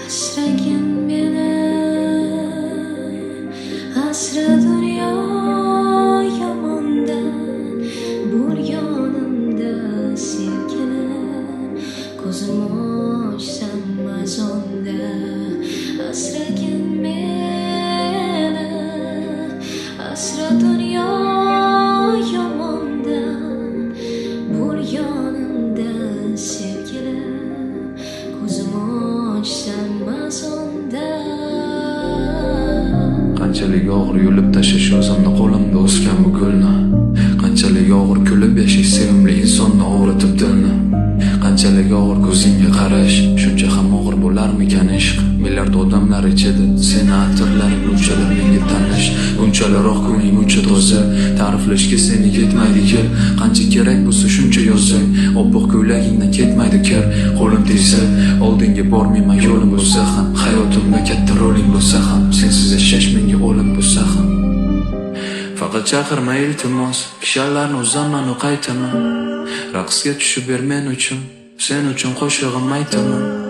Asragin meni, asra dunyo yomondan, bor yonimda sevgilim, ko'zim ochsam mazonda. Asragin meni, asra dunyo yomondan, bor yonimda sevgilim, ko'zim ochsam mazonda. Qanchalik og'ir yulib tashlash o'zimni qo'limda o'sgan bu gulni, qanchalik og'ir kulib yashash sevimli insonni og'ritib dilni, qanchalik og'ir ko'zingga qarash, shuncha ham og'ir bo'larmikan ishq. Milliard odamlar ichida seni atirlaring unchalar menga tanish, unchalaroq ko'ngling uncha toza, ta'riflashga seni yetmaydi kel. Qancha kerak bo'lsa shuncha yozsang, oppoq ko'ylagingdan ketmaydi kir. Qo'lim tegsa oldinga bormayman, yo'lim bo'lsa ham, hayotimda katta roling bo'lsa ham, sensiz yashash menga o'lim bo'lsa ham. Faqat chaqirma iltimos, kishanlarni uzaman u qaytaman. Raqsga tushib ber men uchun, sen uchun qo'shig'im aytaman.